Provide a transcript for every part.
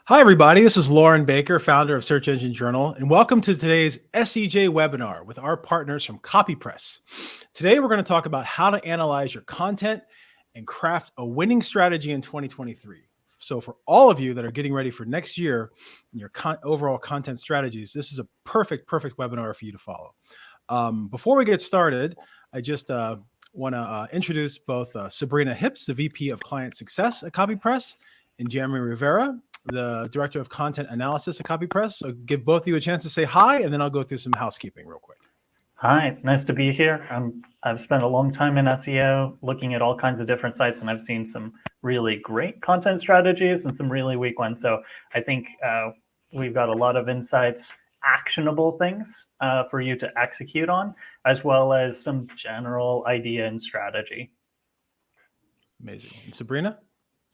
Hi, everybody. This is Lauren Baker, founder of Search Engine Journal, and welcome to today's SEJ webinar with our partners from CopyPress. Today, we're going to talk about how to analyze your content and craft a winning strategy in 2023. So for all of you that are getting ready for next year and your overall content strategies, this is a perfect webinar for you to follow. Before we get started, I just want to introduce both Sabrina Hips, the VP of Client Success at CopyPress, and Jeremy Rivera, the Director of Content Analysis at CopyPress. So give both of you a chance to say hi, and then I'll go through some housekeeping real quick. Hi, nice to be here. I've spent a long time in SEO looking at all kinds of different sites, and I've seen some really great content strategies and some really weak ones. So I think we've got a lot of insights, actionable things for you to execute on, as well as some general idea and strategy. Amazing. And Sabrina?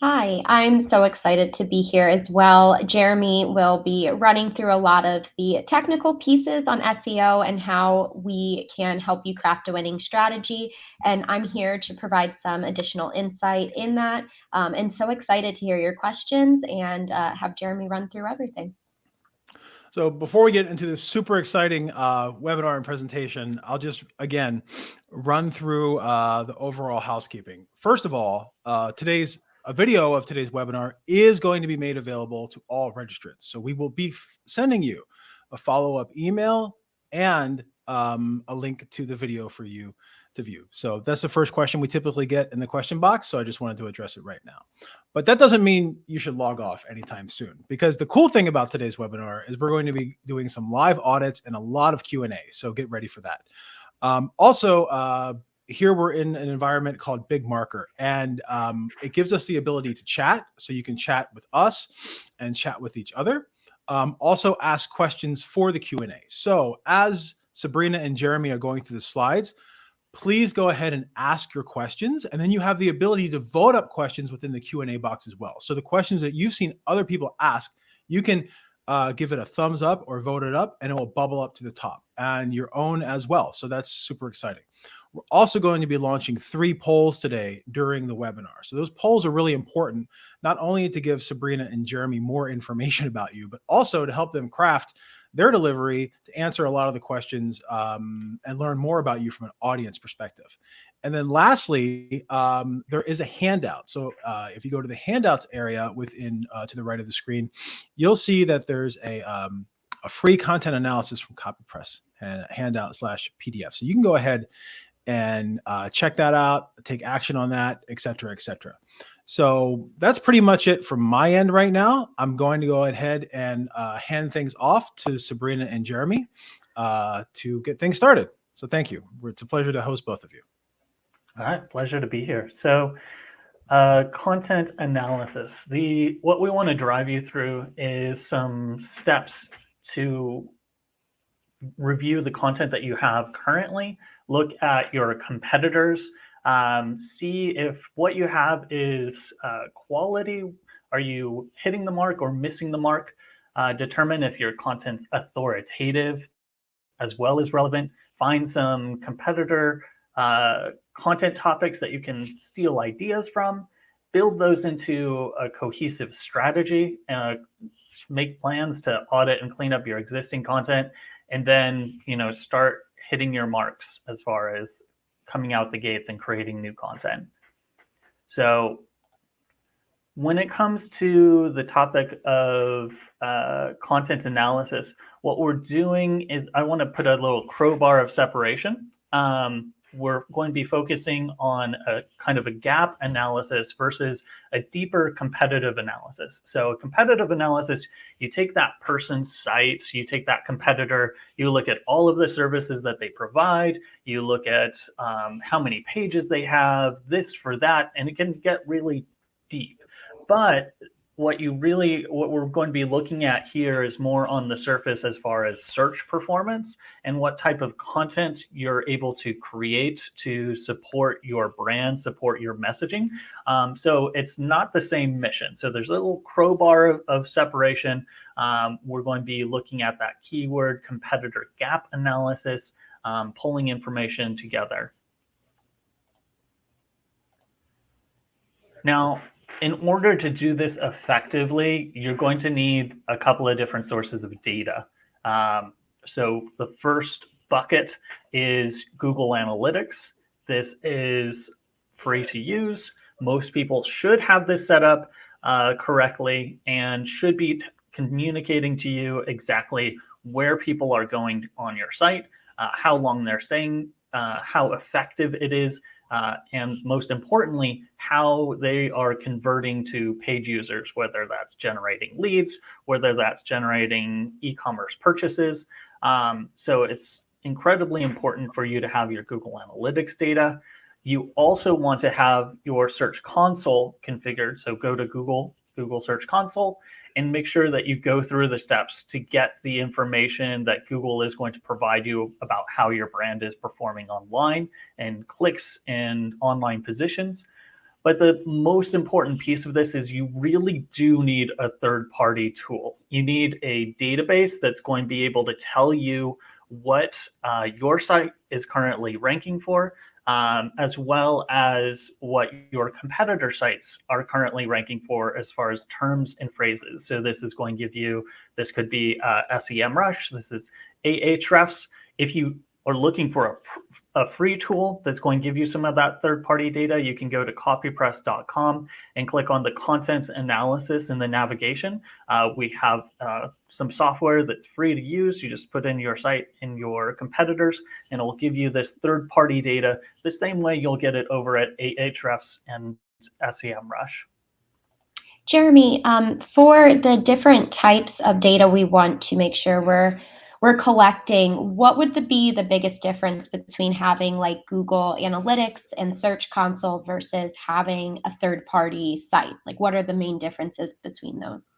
Hi, I'm so excited to be here as well. Jeremy will be running through a lot of the technical pieces on SEO and how we can help you craft a winning strategy. And I'm here to provide some additional insight in that. And so excited to hear your questions and have Jeremy run through everything. So before we get into this super exciting webinar and presentation, I'll just, again, run through the overall housekeeping. First of all, a video of today's webinar is going to be made available to all registrants. So we will be sending you a follow-up email and a link to the video for you to view. So that's the first question we typically get in the question box. So I just wanted to address it right now. But that doesn't mean you should log off anytime soon, because the cool thing about today's webinar is we're going to be doing some live audits and a lot of Q&A. So get ready for that. Here we're in an environment called Big Marker, and it gives us the ability to chat. So you can chat with us and chat with each other. Also ask questions for the Q&A. So as Sabrina and Jeremy are going through the slides, please go ahead and ask your questions. And then you have the ability to vote up questions within the Q&A box as well. So the questions that you've seen other people ask, you can give it a thumbs up or vote it up, and it will bubble up to the top, and your own as well. So that's super exciting. We're also going to be launching 3 polls today during the webinar. So those polls are really important, not only to give Sabrina and Jeremy more information about you, but also to help them craft their delivery, to answer a lot of the questions and learn more about you from an audience perspective. And then lastly, there is a handout. So if you go to the handouts area within to the right of the screen, you'll see that there's a free content analysis from CopyPress and handout/PDF. So you can go ahead and check that out, take action on that, et cetera, et cetera. So that's pretty much it from my end right now. I'm going to go ahead and hand things off to Sabrina and Jeremy to get things started. So thank you. It's a pleasure to host both of you. All right, pleasure to be here. So content analysis. What we want to drive you through is some steps to review the content that you have currently, look at your competitors, see if what you have is quality. Are you hitting the mark or missing the mark? Determine if your content's authoritative as well as relevant. Find some competitor content topics that you can steal ideas from. Build those into a cohesive strategy. Make plans to audit and clean up your existing content, and then start hitting your marks as far as coming out the gates and creating new content. So when it comes to the topic of content analysis, what we're doing is I want to put a little crowbar of separation. We're going to be focusing on a kind of a gap analysis versus a deeper competitive analysis. So a competitive analysis, you take that person's site, you take that competitor, you look at all of the services that they provide, you look at how many pages they have, this for that, and it can get really deep. But what we're going to be looking at here is more on the surface as far as search performance and what type of content you're able to create to support your brand, support your messaging. So it's not the same mission. So there's a little crowbar of separation. We're going to be looking at that keyword competitor gap analysis, pulling information together. Now, in order to do this effectively, you're going to need a couple of different sources of data. So the first bucket is Google Analytics. This is free to use. Most people should have this set up correctly and should be communicating to you exactly where people are going on your site, how long they're staying, how effective it is, and most importantly, how they are converting to paid users, whether that's generating leads, whether that's generating e-commerce purchases. So it's incredibly important for you to have your Google Analytics data. You also want to have your Search Console configured. So go to Google Search Console and make sure that you go through the steps to get the information that Google is going to provide you about how your brand is performing online and clicks and online positions. But the most important piece of this is you really do need a third-party tool. You need a database that's going to be able to tell you what your site is currently ranking for, as well as what your competitor sites are currently ranking for as far as terms and phrases. So this is going to give you, this could be SEMrush, this is Ahrefs. If you are looking for a free tool that's going to give you some of that third-party data, you can go to copypress.com and click on the content analysis in the navigation. We have some software that's free to use. You just put in your site and your competitors, and it will give you this third-party data the same way you'll get it over at Ahrefs and SEMrush. Jeremy, for the different types of data we want to make sure we're collecting, what would be the biggest difference between having like Google Analytics and Search Console versus having a third-party site? Like, what are the main differences between those?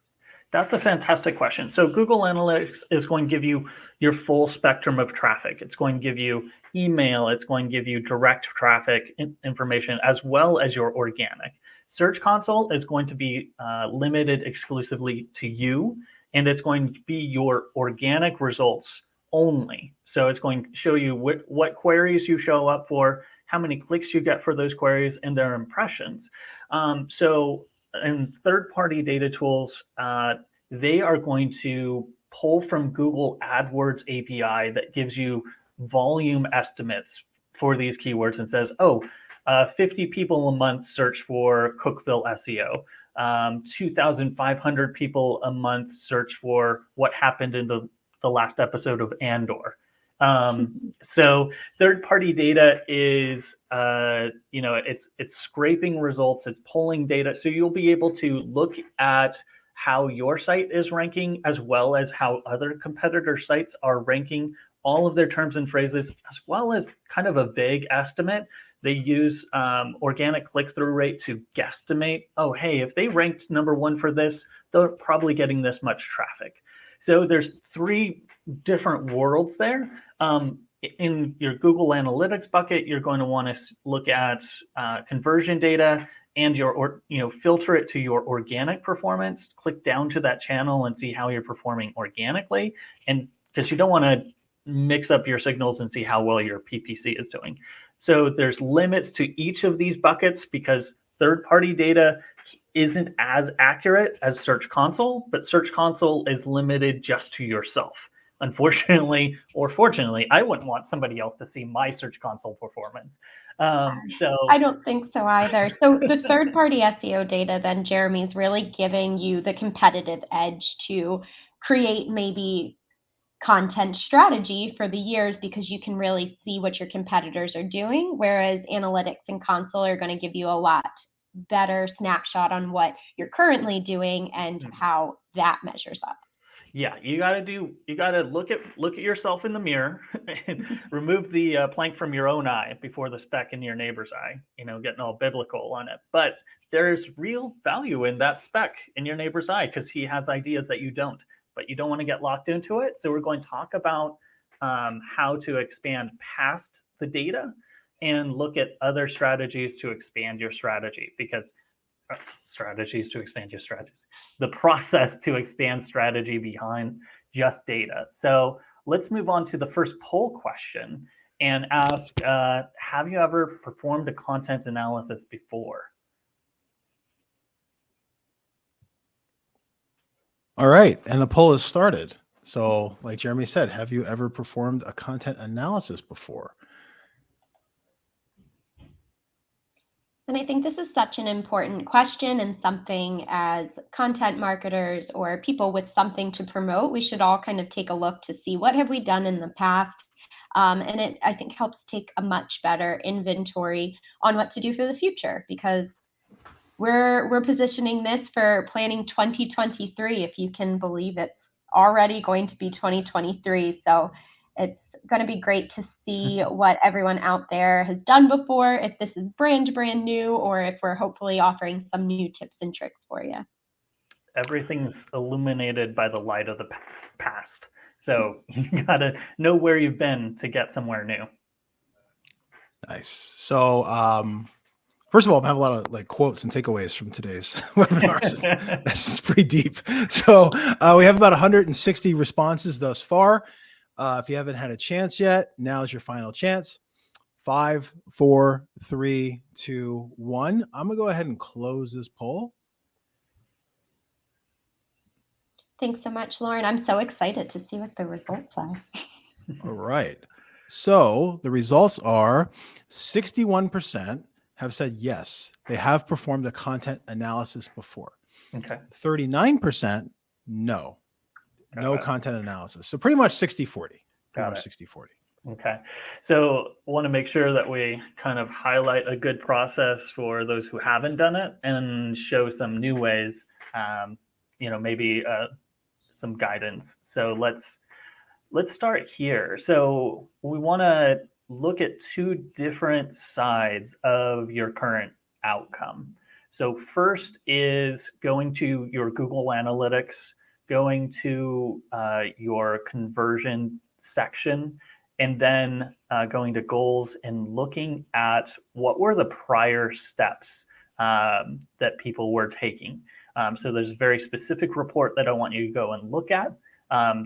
That's a fantastic question. So Google Analytics is going to give you your full spectrum of traffic. It's going to give you email, it's going to give you direct traffic information, as well as your organic. Search Console is going to be limited exclusively to you, and it's going to be your organic results only. So it's going to show you what queries you show up for, how many clicks you get for those queries, and their impressions. And third-party data tools, they are going to pull from Google AdWords API that gives you volume estimates for these keywords and says, oh, 50 people a month search for Cookville SEO. 2,500 people a month search for what happened in the last episode of Andor. So third-party data is, it's scraping results, it's pulling data. So you'll be able to look at how your site is ranking, as well as how other competitor sites are ranking, all of their terms and phrases, as well as kind of a vague estimate. They use organic click-through rate to guesstimate, oh, hey, if they ranked #1 for this, they're probably getting this much traffic. So there's 3 different worlds there. In your Google Analytics bucket, you're going to want to look at conversion data and filter it to your organic performance. Click down to that channel and see how you're performing organically, and because you don't want to mix up your signals and see how well your PPC is doing. So there's limits to each of these buckets because third-party data isn't as accurate as Search Console, but Search Console is limited just to yourself. Unfortunately, or fortunately, I wouldn't want somebody else to see my Search Console performance. So I don't think so either. So the third-party SEO data, then, Jeremy, is really giving you the competitive edge to create maybe content strategy for the years, because you can really see what your competitors are doing, whereas analytics and console are going to give you a lot better snapshot on what you're currently doing and how that measures up. Yeah, you got to look at yourself in the mirror and remove the plank from your own eye before the speck in your neighbor's eye, getting all biblical on it. But there's real value in that speck in your neighbor's eye because he has ideas that you don't, but you don't want to get locked into it. So we're going to talk about how to expand past the data and look at other strategies to expand your strategy, because strategies to expand your strategies, the process to expand strategy behind just data. So let's move on to the first poll question and ask, have you ever performed a content analysis before? All right. And the poll has started. So like Jeremy said, have you ever performed a content analysis before? And I think this is such an important question, and something as content marketers or people with something to promote, we should all kind of take a look to see what have we done in the past. And it, I think, helps take a much better inventory on what to do for the future, because we're positioning this for planning 2023, if you can believe it's already going to be 2023. So it's going to be great to see what everyone out there has done before, if this is brand new, or if we're hopefully offering some new tips and tricks for you. Everything's illuminated by the light of the past. So you gotta know where you've been to get somewhere new. Nice. So first of all, I have a lot of like quotes and takeaways from today's webinars. That's pretty deep. So we have about 160 responses thus far. If you haven't had a chance yet, now's your final chance. 5, 4, 3, 2, 1. I'm gonna go ahead and close this poll. Thanks so much, Lauren. I'm so excited to see what the results are. All right. So the results are 61% have said yes, they have performed a content analysis before. Okay. 39% no. No content analysis. So pretty much 60-40. Pretty much 60-40. Okay. So want to make sure that we kind of highlight a good process for those who haven't done it and show some new ways, maybe some guidance. So let's start here. So we want to look at two different sides of your current outcome. So first is going to your Google Analytics, going to your conversion section, and then going to goals and looking at what were the prior steps that people were taking. So there's a very specific report that I want you to go and look at.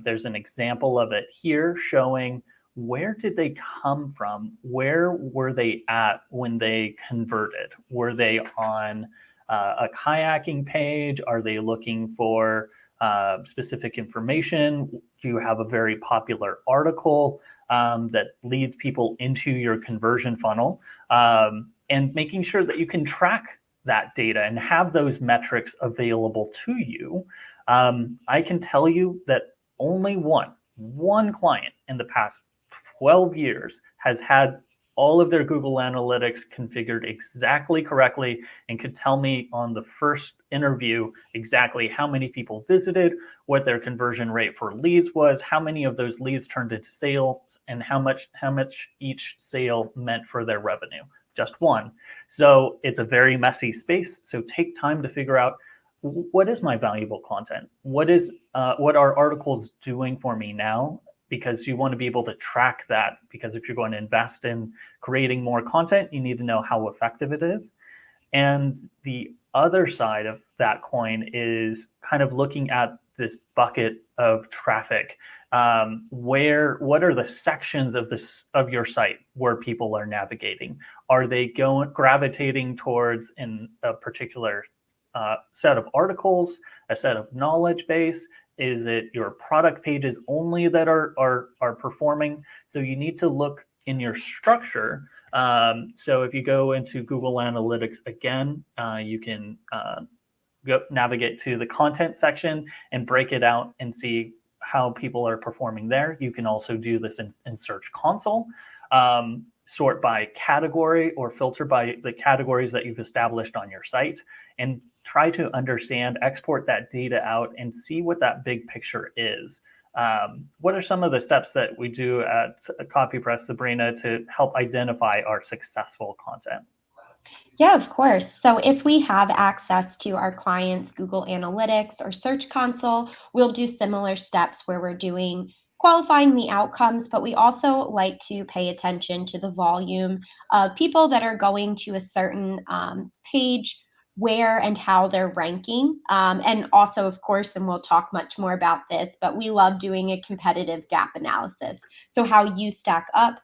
There's an example of it here showing where did they come from? Where were they at when they converted? Were they on a kayaking page? Are they looking for specific information? Do you have a very popular article that leads people into your conversion funnel? And making sure that you can track that data and have those metrics available to you. I can tell you that only one client in the past 12 years has had all of their Google Analytics configured exactly correctly and could tell me on the first interview exactly how many people visited, what their conversion rate for leads was, how many of those leads turned into sales, and how much each sale meant for their revenue. Just one. So it's a very messy space. So take time to figure out, what is my valuable content? What are articles doing for me now? Because you want to be able to track that, because if you're going to invest in creating more content, you need to know how effective it is. And the other side of that coin is kind of looking at this bucket of traffic. What are the sections of your site where people are navigating? Are they gravitating towards in a particular set of articles, a set of knowledge base? Is it your product pages only that are performing? So you need to look in your structure. So if you go into Google Analytics again, you can navigate to the content section and break it out and see how people are performing there. You can also do this in Search Console. Sort by category or filter by the categories that you've established on your site, and try to understand, export that data out and see what that big picture is. What are some of the steps that we do at CopyPress, Sabrina, to help identify our successful content? Yeah, of course. So if we have access to our clients' Google Analytics or Search Console, we'll do similar steps where we're doing qualifying the outcomes, but we also like to pay attention to the volume of people that are going to a certain page, where and how they're ranking. And also, of course, and we'll talk much more about this, but we love doing a competitive gap analysis. So how you stack up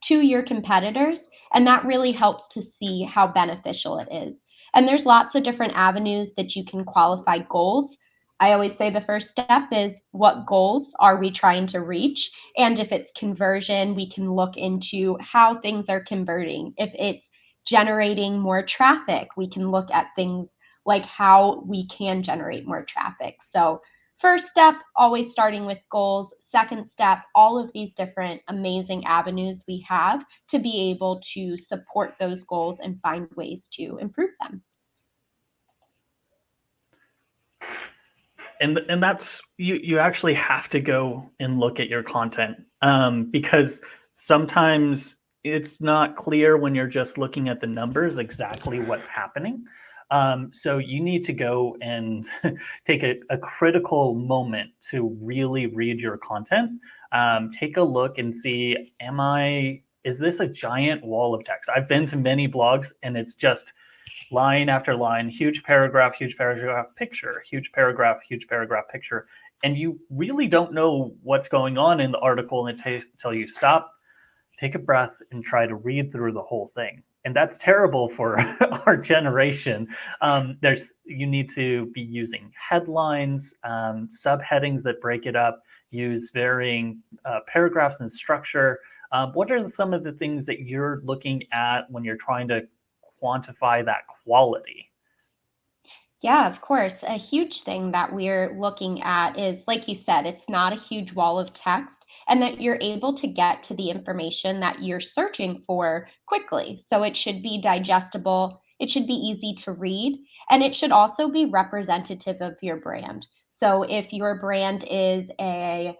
to your competitors, and that really helps to see how beneficial it is. And there's lots of different avenues that you can qualify goals. I always say the first step is, what goals are we trying to reach? And if it's conversion, we can look into how things are converting. If it's generating more traffic, we can look at things like how we can generate more traffic. So first step, always starting with goals. Second step, all of these different amazing avenues we have to be able to support those goals and find ways to improve them. And that's, you actually have to go and look at your content, because sometimes it's not clear when you're just looking at the numbers exactly what's happening. So you need to go and take a critical moment to really read your content. Take a look and see, is this a giant wall of text? I've been to many blogs and it's just line after line, huge paragraph, picture, huge paragraph, picture. And you really don't know what's going on in the article until you stop, take a breath, and try to read through the whole thing. And that's terrible for our generation. You need to be using headlines, subheadings that break it up, use varying paragraphs and structure. What are some of the things that you're looking at when you're trying to quantify that quality? Yeah, of course. A huge thing that we're looking at is, like you said, it's not a huge wall of text, and that you're able to get to the information that you're searching for quickly. So it should be digestible, it should be easy to read, and it should also be representative of your brand. So if your brand is a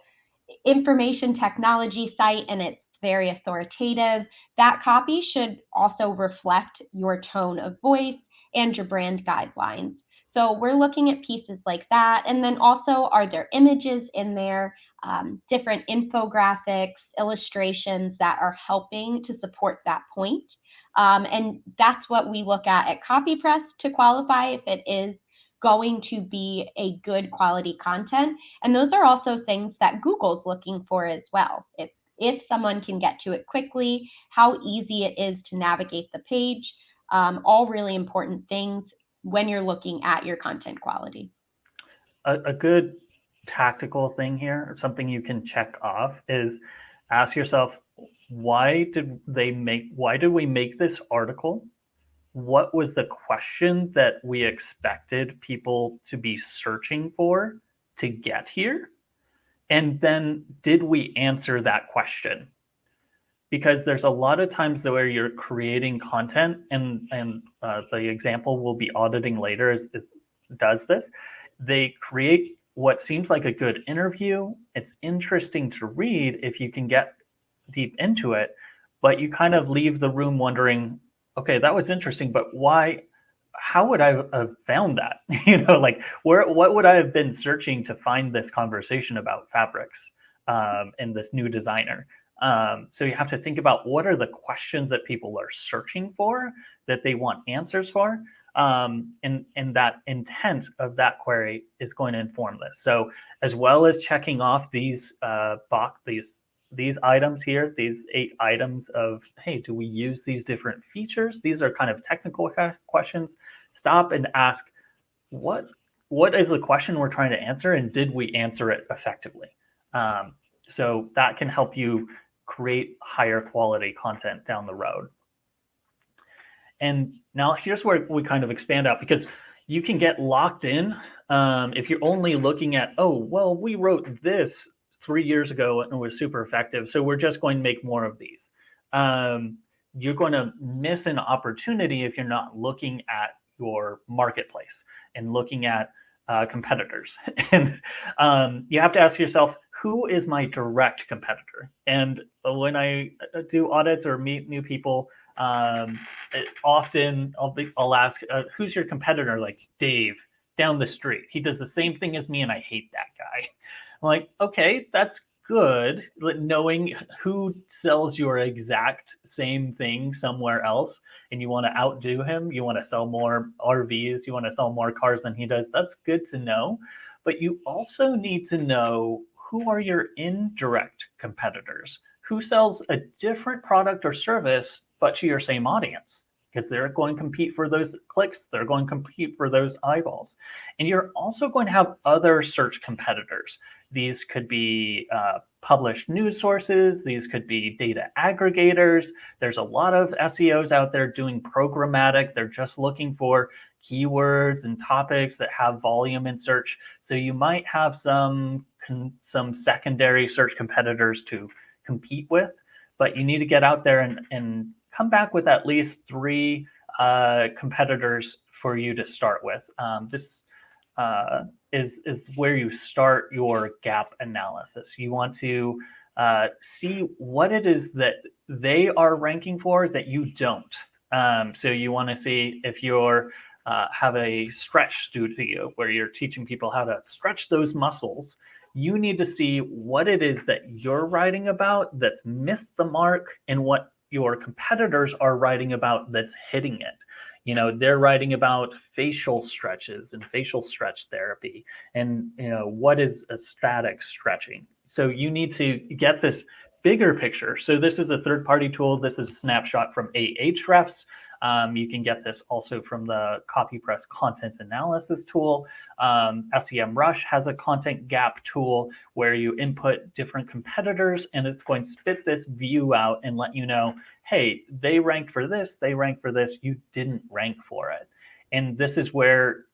information technology site and it's very authoritative, that copy should also reflect your tone of voice and your brand guidelines. So we're looking at pieces like that. And then also, are there images in there, different infographics, illustrations that are helping to support that point? And that's what we look at CopyPress to qualify if it is going to be a good quality content. And those are also things that Google's looking for as well. If someone can get to it quickly, how easy it is to navigate the page, all really important things when you're looking at your content quality. A good tactical thing here, or something you can check off, is ask yourself, why did we make this article? What was the question that we expected people to be searching for to get here? And then, did we answer that question? Because there's a lot of times where you're creating content, and the example we'll be auditing later does this. They create what seems like a good interview. It's interesting to read if you can get deep into it, but you kind of leave the room wondering, okay, that was interesting, but why? How would I have found that? Like, what would I have been searching to find this conversation about fabrics and this new designer? So you have to think about, what are the questions that people are searching for, that they want answers for, and that intent of that query is going to inform this. So as well as checking off these items here, these 8 items of, hey, do we use these different features? These are kind of technical questions. Stop and ask, what is the question we're trying to answer, and did we answer it effectively? So that can help you create higher quality content down the road. And now here's where we kind of expand out, because you can get locked in if you're only looking at, oh, well, we wrote this 3 years ago and it was super effective, so we're just going to make more of these. You're going to miss an opportunity if you're not looking at your marketplace and looking at competitors. And you have to ask yourself, who is my direct competitor? And when I do audits or meet new people, often I'll ask, who's your competitor? Like, Dave down the street. He does the same thing as me and I hate that guy. I'm like, okay, that's good. Knowing who sells your exact same thing somewhere else and you want to outdo him, you want to sell more RVs, you want to sell more cars than he does, that's good to know. But you also need to know, who are your indirect competitors? Who sells a different product or service, but to your same audience? because they're going to compete for those clicks. They're going to compete for those eyeballs. And you're also going to have other search competitors. These could be published news sources. These could be data aggregators. There's a lot of SEOs out there doing programmatic. They're just looking for keywords and topics that have volume in search. So you might have some secondary search competitors to compete with, but you need to get out there and come back with at least 3 competitors for you to start with. This is where you start your gap analysis. You want to see what it is that they are ranking for that you don't. So you want to see if you're have a stretch studio where you're teaching people how to stretch those muscles. You need to see what it is that you're writing about that's missed the mark and what your competitors are writing about that's hitting it. You know, they're writing about facial stretches and facial stretch therapy, and you know, what is a static stretching. So you need to get this bigger picture. So this is a third-party tool. This is a snapshot from Ahrefs. You can get this also from the CopyPress content analysis tool. SEMrush has a content gap tool where you input different competitors and it's going to spit this view out and let you know, hey, they ranked for this, they ranked for this, you didn't rank for it. And this is where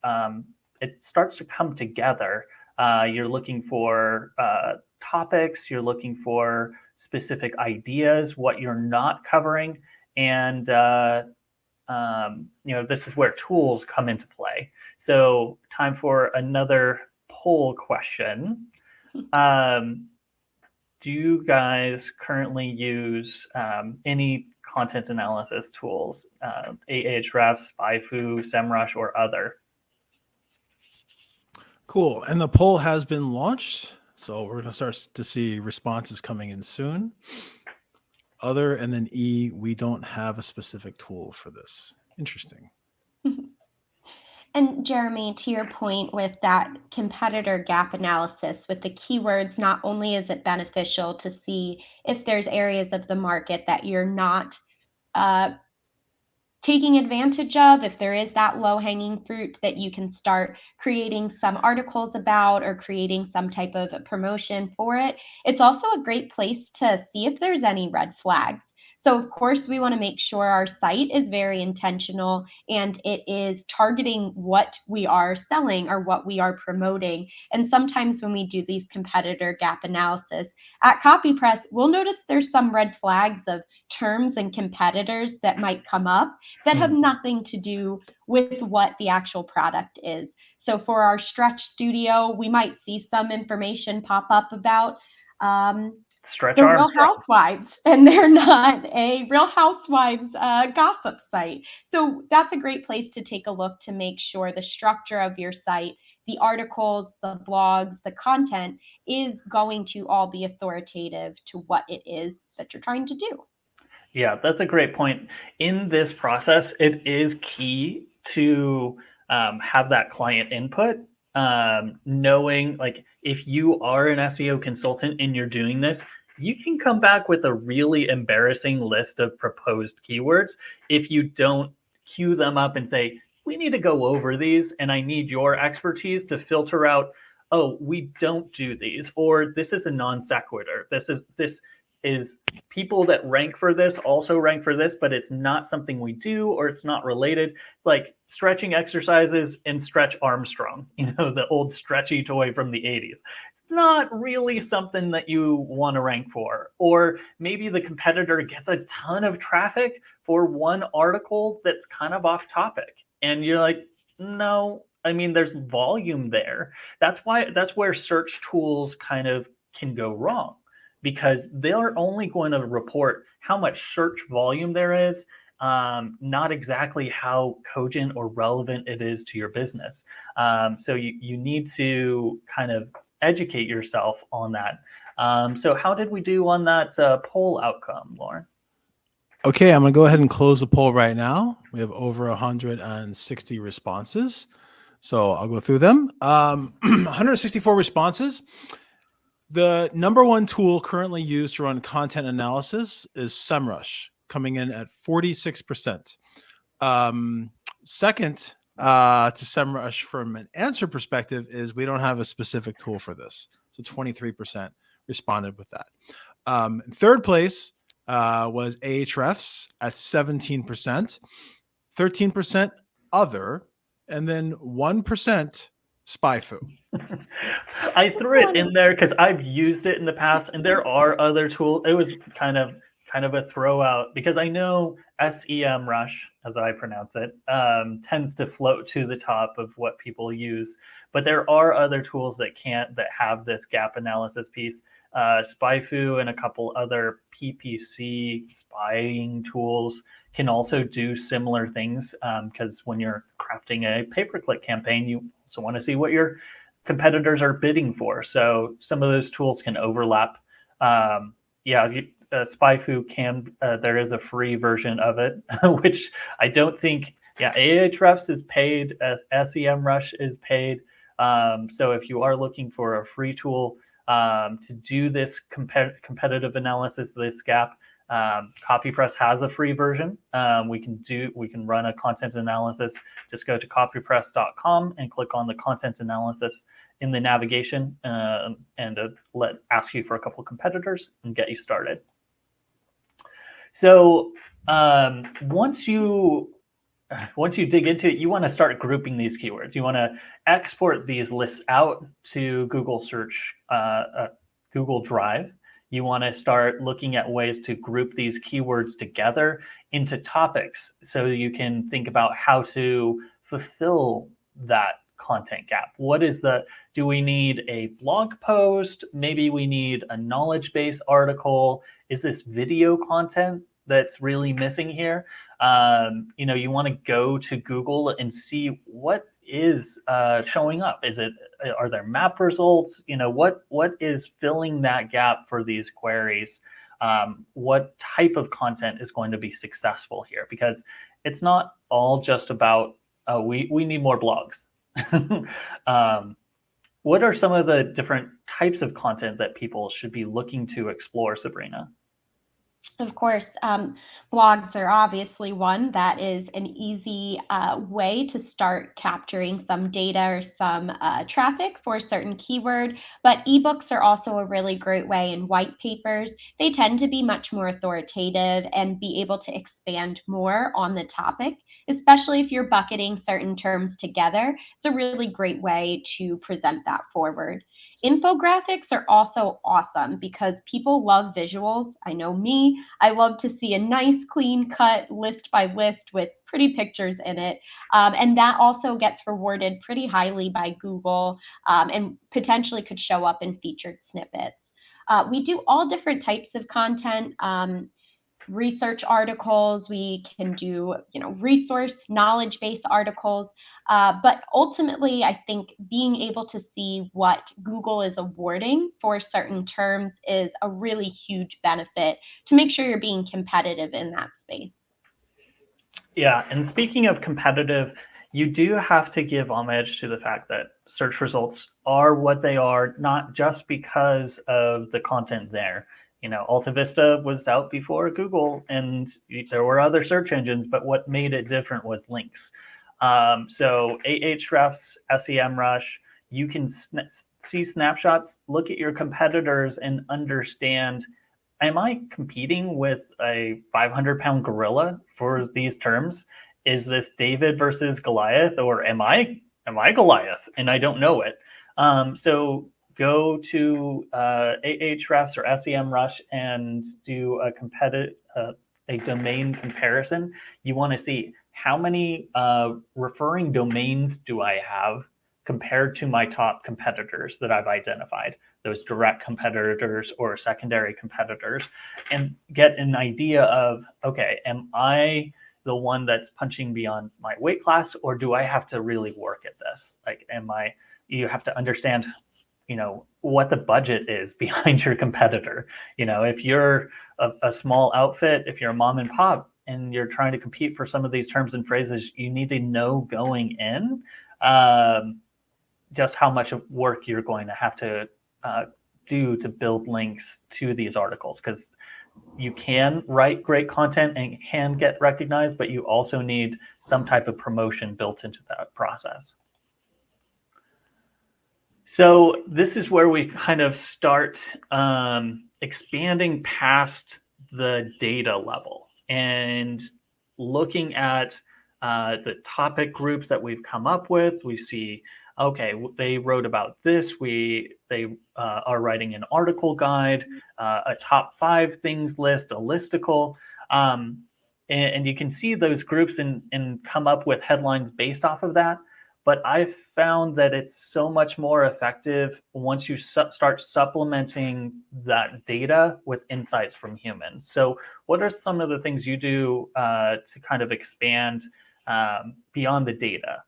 it starts to come together. You're looking for topics, you're looking for specific ideas, what you're not covering, and you know, this is where tools come into play. So time for another poll question. Do you guys currently use any content analysis tools, Ahrefs, Baifu, SEMrush, or other? Cool. And the poll has been launched. So we're going to start to see responses coming in soon. Other, and then E, we don't have a specific tool for this. Interesting. And Jeremy, to your point with that competitor gap analysis with the keywords, not only is it beneficial to see if there's areas of the market that you're not taking advantage of, if there is that low-hanging fruit that you can start creating some articles about or creating some type of promotion for it. It's also a great place to see if there's any red flags. So of course, we want to make sure our site is very intentional and it is targeting what we are selling or what we are promoting. And sometimes when we do these competitor gap analysis at CopyPress, we'll notice there's some red flags of terms and competitors that might come up that have nothing to do with what the actual product is. So for our Stretch Studio, we might see some information pop up about the Real Housewives, and they're not a Real Housewives gossip site. So that's a great place to take a look to make sure the structure of your site, the articles, the blogs, the content is going to all be authoritative to what it is that you're trying to do. Yeah, that's a great point. In this process, it is key to have that client input, knowing like if you are an SEO consultant and you're doing this, you can come back with a really embarrassing list of proposed keywords if you don't queue them up and say, we need to go over these and I need your expertise to filter out, oh, we don't do these, or this is a non sequitur. This is people that rank for this also rank for this, but it's not something we do or it's not related. It's like stretching exercises and Stretch Armstrong, you know, the old stretchy toy from the 80s. It's not really something that you want to rank for. Or maybe the competitor gets a ton of traffic for one article that's kind of off topic. And you're like, no, I mean, there's volume there. That's where search tools kind of can go wrong, because they're only going to report how much search volume there is, not exactly how cogent or relevant it is to your business. So you need to kind of educate yourself on that. So how did we do on that poll outcome, Lauren? Okay, I'm going to go ahead and close the poll right now. We have over 160 responses. So I'll go through them. 164 responses. The number one tool currently used to run content analysis is SEMrush, coming in at 46%. Second, to SEMrush from an answer perspective, is we don't have a specific tool for this. So 23% responded with that. Third place was Ahrefs at 17%, 13% other, and then 1% SpyFu. I threw it in there because I've used it in the past, and there are other tools. It was kind of a throw out because I know SEMrush, as I pronounce it, tends to float to the top of what people use. But there are other tools that have this gap analysis piece. SpyFu and a couple other PPC spying tools can also do similar things because when you're crafting a pay-per-click campaign, you also want to see what your competitors are bidding for. So some of those tools can overlap. SpyFu can. There is a free version of it, which I don't think. Yeah, Ahrefs is paid. SEMrush is paid. So if you are looking for a free tool to do this competitive analysis, this gap, CopyPress has a free version. We can run a content analysis. Just go to copypress.com and click on the content analysis in the navigation and ask you for a couple competitors and get you started. So once you dig into it, you want to start grouping these keywords. You want to export these lists out to Google Search, Google Drive. You want to start looking at ways to group these keywords together into topics so you can think about how to fulfill that content gap. Do we need a blog post? Maybe we need a knowledge base article. Is this video content that's really missing here? You want to go to Google and see what is showing up. Are there map results? What is filling that gap for these queries? What type of content is going to be successful here? Because it's not all just about we need more blogs. What are some of the different types of content that people should be looking to explore, Sabrina? Of course, blogs are obviously one that is an easy way to start capturing some data or some traffic for a certain keyword. But ebooks are also a really great way, and white papers. They tend to be much more authoritative and be able to expand more on the topic, especially if you're bucketing certain terms together. It's a really great way to present that forward. Infographics are also awesome because people love visuals. I know me. I love to see a nice, clean cut list by list with pretty pictures in it. And that also gets rewarded pretty highly by Google and potentially could show up in featured snippets. We do all different types of content. Research articles, we can do, resource knowledge-based articles. But ultimately, I think being able to see what Google is awarding for certain terms is a really huge benefit to make sure you're being competitive in that space. Yeah, and speaking of competitive, you do have to give homage to the fact that search results are what they are, not just because of the content there. Alta Vista was out before Google, and there were other search engines, but what made it different was links. So Ahrefs, SEMrush, you can see snapshots, look at your competitors, and understand, am I competing with a 500-pound gorilla for these terms? Is this David versus Goliath, or am I Goliath and I don't know it? So go to Ahrefs or SEMrush and do a domain comparison. You want to see how many referring domains do I have compared to my top competitors that I've identified, those direct competitors or secondary competitors, and get an idea of, okay, am I the one that's punching beyond my weight class, or do I have to really work at this? You have to understand what the budget is behind your competitor. If you're a small outfit, if you're a mom and pop and you're trying to compete for some of these terms and phrases, you need to know going in just how much work you're going to have to do to build links to these articles, because you can write great content and it can get recognized, but you also need some type of promotion built into that process. So this is where we kind of start expanding past the data level and looking at the topic groups that we've come up with. We see, okay, they wrote about this. They are writing an article guide, a top 5 things list, a listicle. And you can see those groups and come up with headlines based off of that. But I've found that it's so much more effective once you start supplementing that data with insights from humans. So what are some of the things you do to kind of expand beyond the data?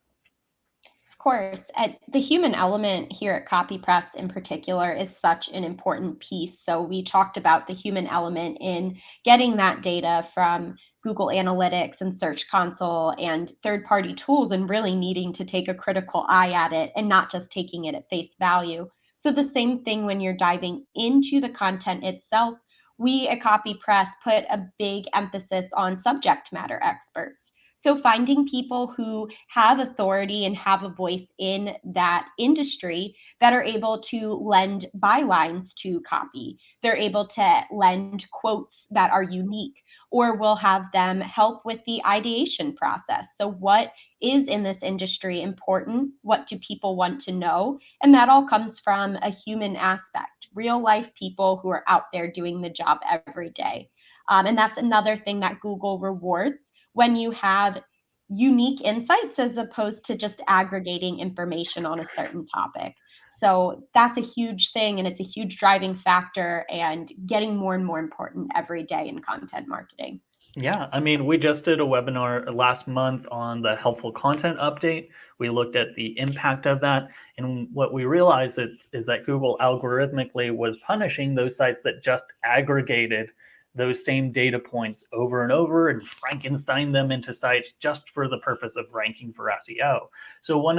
Of course. The human element here at CopyPress in particular is such an important piece. So we talked about the human element in getting that data from Google Analytics and Search Console and third-party tools and really needing to take a critical eye at it and not just taking it at face value. So the same thing when you're diving into the content itself, we at CopyPress put a big emphasis on subject matter experts. So finding people who have authority and have a voice in that industry that are able to lend bylines to copy. They're able to lend quotes that are unique, or we'll have them help with the ideation process. So what is in this industry important? What do people want to know? And that all comes from a human aspect, real life people who are out there doing the job every day. And that's another thing that Google rewards when you have unique insights as opposed to just aggregating information on a certain topic. So that's a huge thing, and it's a huge driving factor and getting more and more important every day in content marketing. Yeah, I mean, we just did a webinar last month on the helpful content update. We looked at the impact of that. And what we realized is that Google algorithmically was punishing those sites that just aggregated those same data points over and over and Frankenstein them into sites just for the purpose of ranking for SEO. So one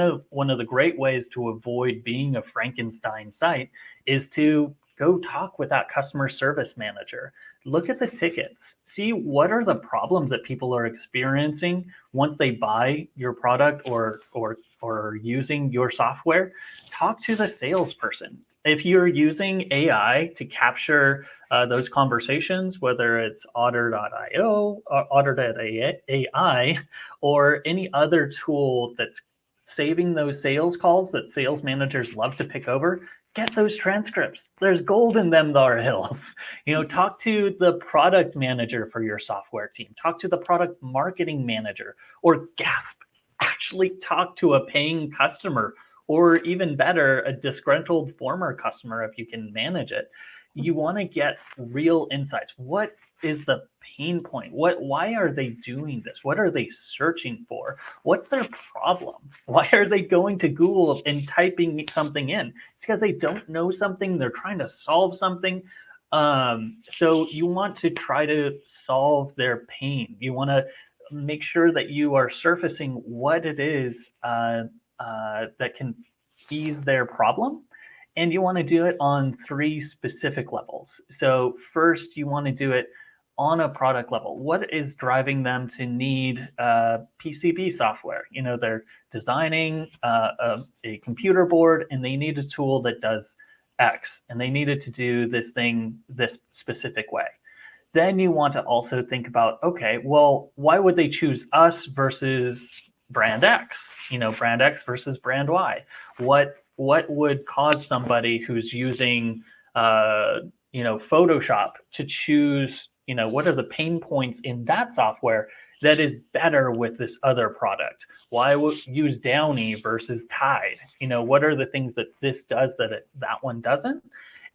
of the great ways to avoid being a Frankenstein site is to go talk with that customer service manager. Look at the tickets. See what are the problems that people are experiencing once they buy your product or using your software. Talk to the salesperson. If you're using AI to capture those conversations, whether it's Otter.io, Otter.ai, or any other tool that's saving those sales calls that sales managers love to pick over, get those transcripts. There's gold in them thar hills. Talk to the product manager for your software team. Talk to the product marketing manager, or gasp, actually talk to a paying customer, or even better, a disgruntled former customer if you can manage it. You want to get real insights. What is the pain point? Why are they doing this? What are they searching for? What's their problem? Why are they going to Google and typing something in? It's because they don't know something. They're trying to solve something. So you want to try to solve their pain. You want to make sure that you are surfacing what it is that can ease their problem. And you want to do it on 3 specific levels. So first, you want to do it on a product level. What is driving them to need PCB software? They're designing a computer board and they need a tool that does X, and they needed to do this thing this specific way. Then you want to also think about, okay, well, why would they choose us versus brand X? Brand X versus brand Y. What would cause somebody who's using Photoshop to choose, what are the pain points in that software that is better with this other product? Why would use Downy versus Tide? What are the things that this does that that one doesn't?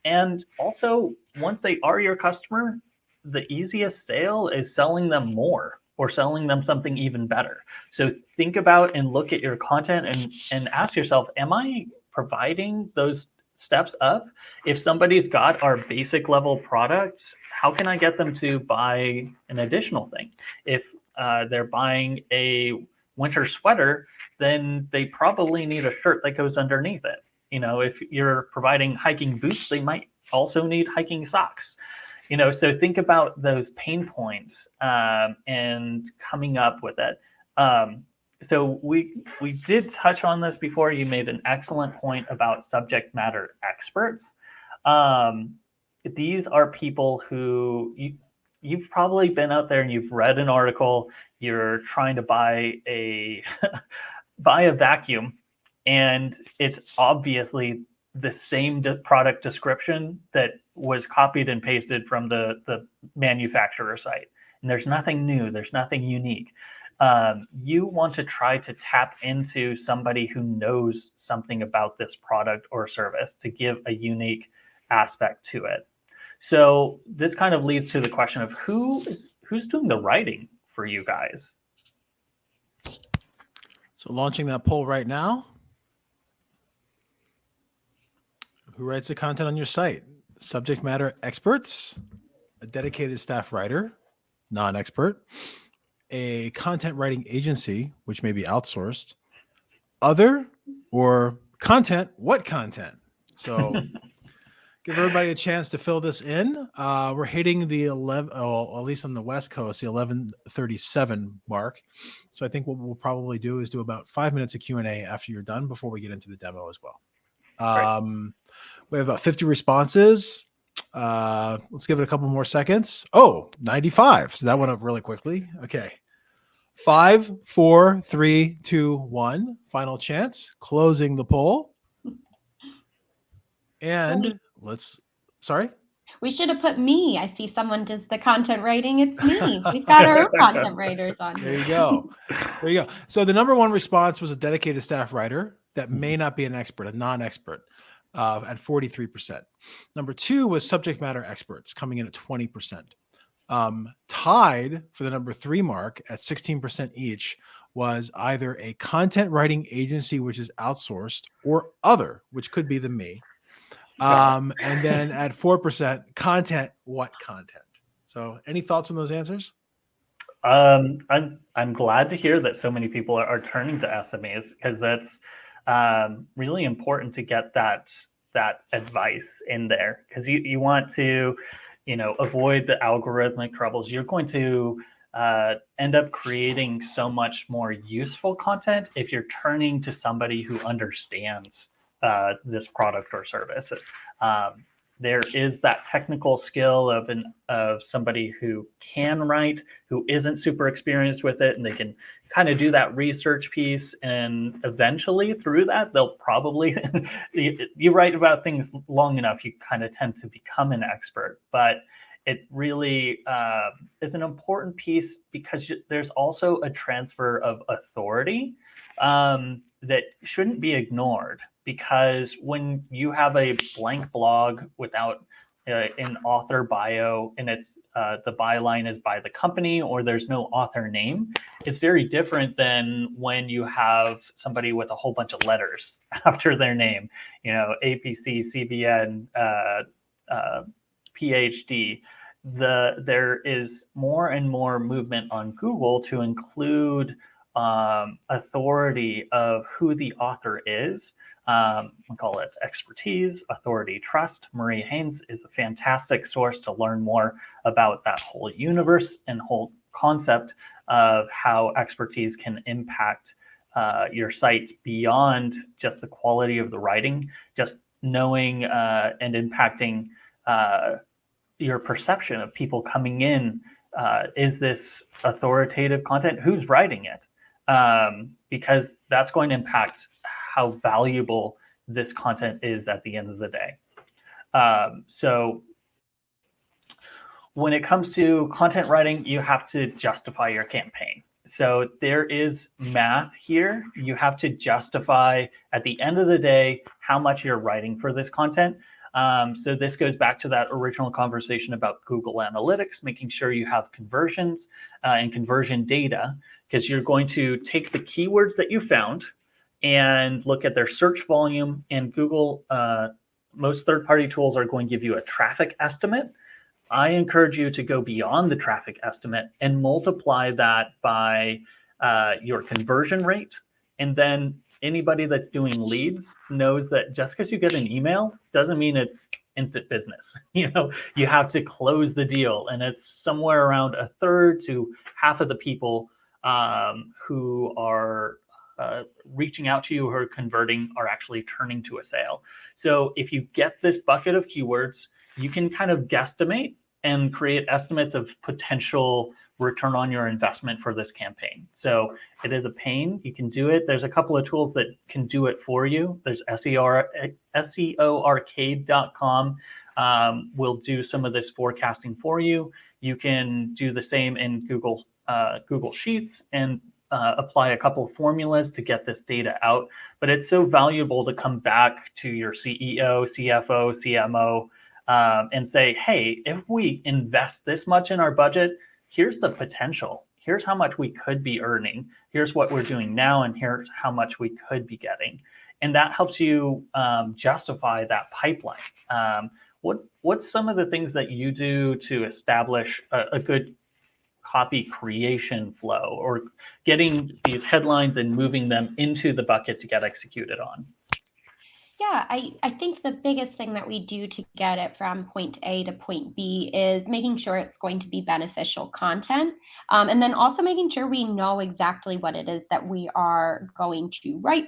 And also, once they are your customer, the easiest sale is selling them more or selling them something even better. So think about and look at your content and ask yourself, am I providing those steps up? If somebody's got our basic level products, how can I get them to buy an additional thing? If they're buying a winter sweater, then they probably need a shirt that goes underneath it. If you're providing hiking boots, they might also need hiking socks. So think about those pain points and coming up with it. So we did touch on this before. You made an excellent point about subject matter experts. These are people who you've probably been out there and you've read an article. You're trying to buy a buy a vacuum, and it's obviously the same product description that was copied and pasted from the manufacturer site. And there's nothing new, there's nothing unique. You want to try to tap into somebody who knows something about this product or service to give a unique aspect to it. So this kind of leads to the question of who's doing the writing for you guys? So launching that poll right now. Who writes the content on your site? Subject matter experts, a dedicated staff writer, non-expert, a content writing agency, which may be outsourced, other, or content. What content? So give everybody a chance to fill this in. We're hitting the 11, at least on the West Coast, the 11:37 mark. So I think what we'll probably do is do about 5 minutes of Q&A after you're done before we get into the demo as well. We have about 50 responses. Let's give it a couple more seconds. Oh, 95. So that went up really quickly. Okay. 5, 4, 3, 2, 1. Final chance. Closing the poll. And sorry? We should have put me. I see someone does the content writing. It's me. We've got our own content writers on here. There you go. There you go. So the number one response was a dedicated staff writer that may not be an expert, a non-expert, at 43%. Number two was subject matter experts coming in at 20%. Tied for the number three mark at 16% each was either a content writing agency, which is outsourced, or other, which could be the me. And then at 4%, content. What content? So any thoughts on those answers? I'm glad to hear that so many people are turning to SMEs, because that's really important to get that advice in there, because you want to avoid the algorithmic troubles. You're going to end up creating so much more useful content if you're turning to somebody who understands this product or service. There is that technical skill of somebody who can write, who isn't super experienced with it, and they can kind of do that research piece, and eventually through that they'll probably you write about things long enough, you kind of tend to become an expert. But it really is an important piece, because there's also a transfer of authority that shouldn't be ignored. Because when you have a blank blog without an author bio, and it's the byline is by the company, or there's no author name, it's very different than when you have somebody with a whole bunch of letters after their name, APC, CBN, PhD. There is more and more movement on Google to include authority of who the author is. We call it expertise, authority, trust. Marie Haynes is a fantastic source to learn more about that whole universe and whole concept of how expertise can impact your site beyond just the quality of the writing, just knowing and impacting your perception of people coming in. Is this authoritative content? Who's writing it? Because that's going to impact how valuable this content is at the end of the day. So when it comes to content writing, you have to justify your campaign. So there is math here. You have to justify at the end of the day how much you're writing for this content. So this goes back to that original conversation about Google Analytics, making sure you have conversions and conversion data, because you're going to take the keywords that you found and look at their search volume. And Google, most third-party tools are going to give you a traffic estimate. I encourage you to go beyond the traffic estimate and multiply that by your conversion rate. And then anybody that's doing leads knows that just because you get an email doesn't mean it's instant business. You have to close the deal, and it's somewhere around a third to half of the people who are reaching out to you, who are converting, are actually turning to a sale. So if you get this bucket of keywords, you can kind of guesstimate and create estimates of potential return on your investment for this campaign. So it is a pain. You can do it. There's a couple of tools that can do it for you. There's SEOarcade.com will do some of this forecasting for you. You can do the same in Google Sheets and apply a couple of formulas to get this data out. But it's so valuable to come back to your CEO, CFO, CMO, and say, hey, if we invest this much in our budget, here's the potential. Here's how much we could be earning. Here's what we're doing now, and here's how much we could be getting. And that helps you justify that pipeline. What's some of the things that you do to establish a good copy creation flow, or getting these headlines and moving them into the bucket to get executed on? Yeah, I think the biggest thing that we do to get it from point A to point B is making sure it's going to be beneficial content. And then also making sure we know exactly what it is that we are going to write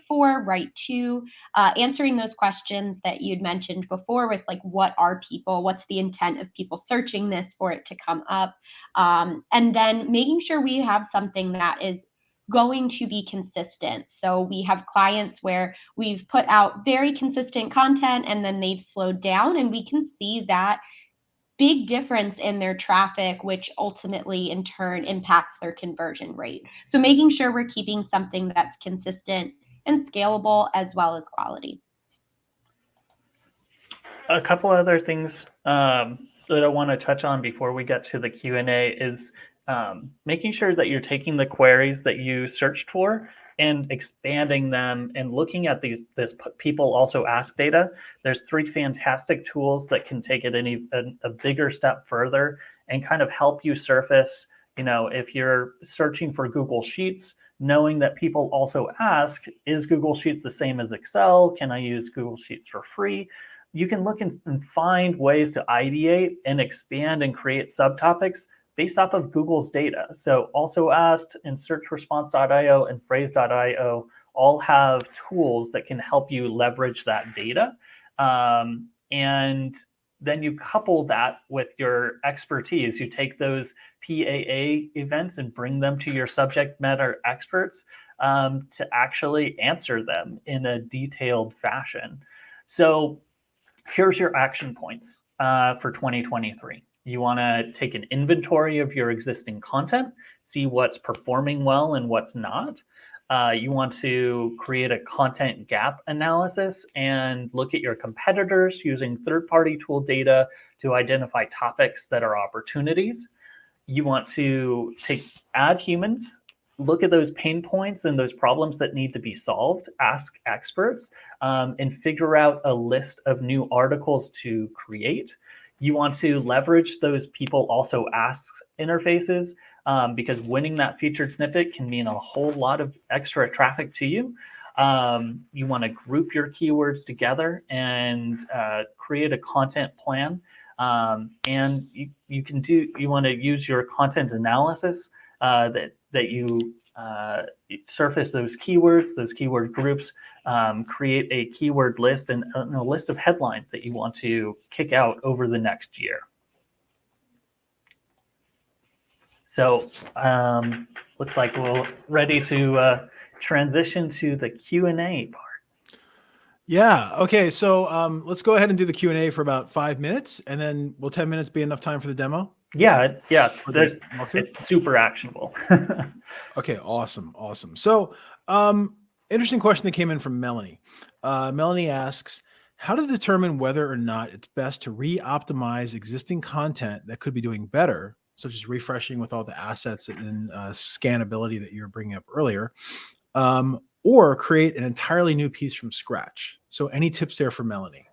to, answering those questions that you'd mentioned before with like, what are people? What's the intent of people searching this for it to come up? And then making sure we have something that is going to be consistent. So we have clients where we've put out very consistent content and then they've slowed down, and we can see that big difference in their traffic, which ultimately in turn impacts their conversion rate. So making sure we're keeping something that's consistent and scalable as well as quality. A couple other things that I want to touch on before we get to the Q&A is making sure that you're taking the queries that you searched for and expanding them and looking at this people also ask data. There's 3 fantastic tools that can take it a bigger step further and kind of help you surface, if you're searching for Google Sheets, knowing that people also ask, is Google Sheets the same as Excel? Can I use Google Sheets for free? You can look and find ways to ideate and expand and create subtopics based off of Google's data. So also asked and searchresponse.io and phrase.io all have tools that can help you leverage that data. And then you couple that with your expertise. You take those PAA events and bring them to your subject matter experts to actually answer them in a detailed fashion. So here's your action points for 2023. You want to take an inventory of your existing content, see what's performing well and what's not. You want to create a content gap analysis and look at your competitors using third-party tool data to identify topics that are opportunities. You want to add humans, look at those pain points and those problems that need to be solved, ask experts, and figure out a list of new articles to create. You want to leverage those people also ask interfaces because winning that featured snippet can mean a whole lot of extra traffic to you. You want to group your keywords together and create a content plan. And you want to use your content analysis that you surface those keywords, those keyword groups, create a keyword list and a list of headlines that you want to kick out over the next year. So looks like we're ready to transition to the Q&A part. Yeah. Okay. So let's go ahead and do the Q&A for about 5 minutes, and then will 10 minutes be enough time for the demo? Yeah. It's super actionable. Okay. Awesome. So interesting question that came in from Melanie. Melanie asks, how to determine whether or not it's best to re-optimize existing content that could be doing better, such as refreshing with all the assets and scannability that you were bringing up earlier, or create an entirely new piece from scratch. So any tips there for Melanie?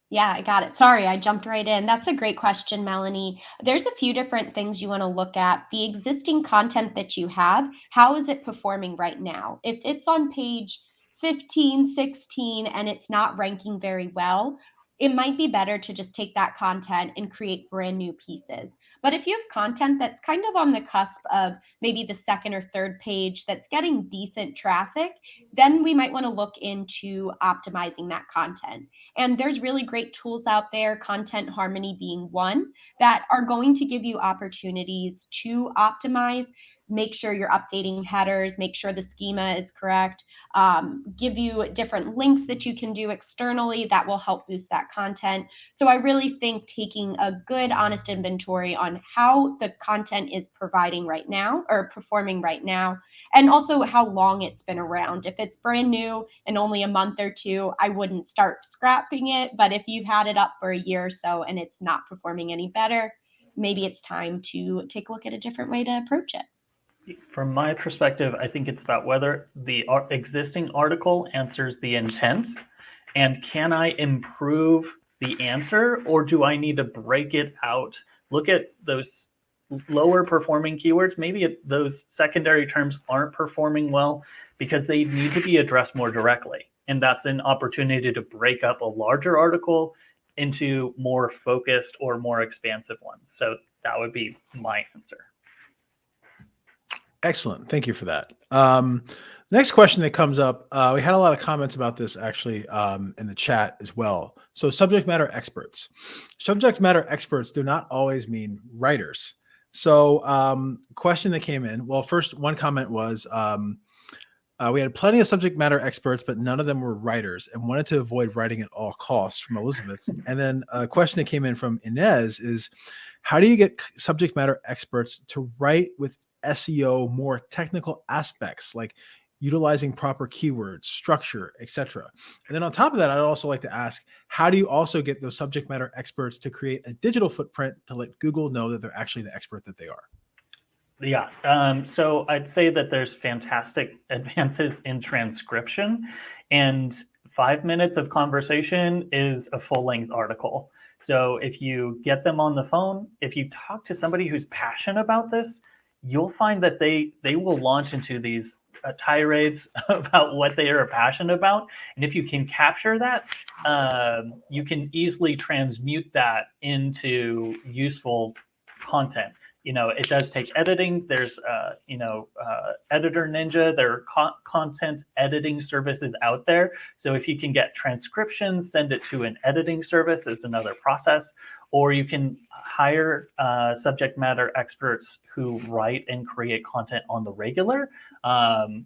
Yeah, I got it. Sorry, I jumped right in. That's a great question, Melanie. There's a few different things you want to look at. The existing content that you have, how is it performing right now? If it's on page 15, 16, and it's not ranking very well, it might be better to just take that content and create brand new pieces. But if you have content that's kind of on the cusp of maybe the second or third page that's getting decent traffic, then we might want to look into optimizing that content. And there's really great tools out there, Content Harmony being one, that are going to give you opportunities to optimize. Make sure you're updating headers, make sure the schema is correct, give you different links that you can do externally that will help boost that content. So I really think taking a good, honest inventory on how the content is providing right now or performing right now, and also how long it's been around. If it's brand new and only a month or two, I wouldn't start scrapping it. But if you've had it up for a year or so and it's not performing any better, maybe it's time to take a look at a different way to approach it. From my perspective, I think it's about whether the existing article answers the intent, and can I improve the answer, or do I need to break it out? Look at those lower performing keywords. Maybe those secondary terms aren't performing well because they need to be addressed more directly. And that's an opportunity to break up a larger article into more focused or more expansive ones. So that would be my answer. Excellent. Thank you for that. Next question that comes up, we had a lot of comments about this actually in the chat as well. So subject matter experts. Subject matter experts do not always mean writers. So question that came in, well, first one comment was, we had plenty of subject matter experts, but none of them were writers and wanted to avoid writing at all costs, from Elizabeth. And then a question that came in from Inez is, how do you get subject matter experts to write with SEO more technical aspects like utilizing proper keywords, structure, etc.? And then on top of that, I'd also like to ask, how do you also get those subject matter experts to create a digital footprint to let Google know that they're actually the expert that they are? Yeah, so I'd say that there's fantastic advances in transcription, and 5 minutes of conversation is a full-length article. So if you get them on the phone, if you talk to somebody who's passionate about this, you'll find that they will launch into these tirades about what they are passionate about. And if you can capture that, you can easily transmute that into useful content. You know, it does take editing. There's, Editor Ninja. There are content editing services out there. So if you can get transcriptions, send it to an editing service is another process. Or you can hire subject matter experts who write and create content on the regular.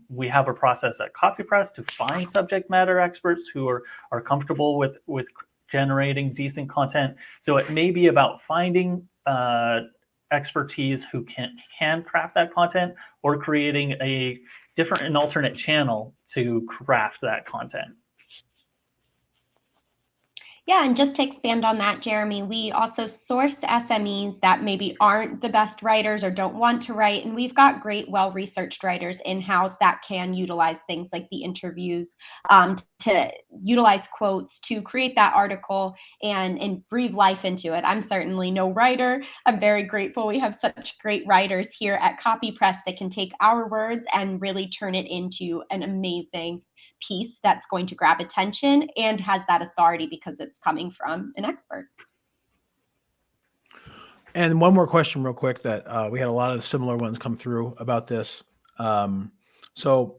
We have a process at CopyPress to find subject matter experts who are comfortable with generating decent content. So it may be about finding expertise who can craft that content, or creating a different and alternate channel to craft that content. Yeah, and just to expand on that, Jeremy, we also source SMEs that maybe aren't the best writers or don't want to write. And we've got great, well-researched writers in-house that can utilize things like the interviews, to utilize quotes to create that article and breathe life into it. I'm certainly no writer. I'm very grateful we have such great writers here at CopyPress that can take our words and really turn it into an amazing piece that's going to grab attention and has that authority because it's coming from an expert. And one more question real quick that we had a lot of similar ones come through about this. So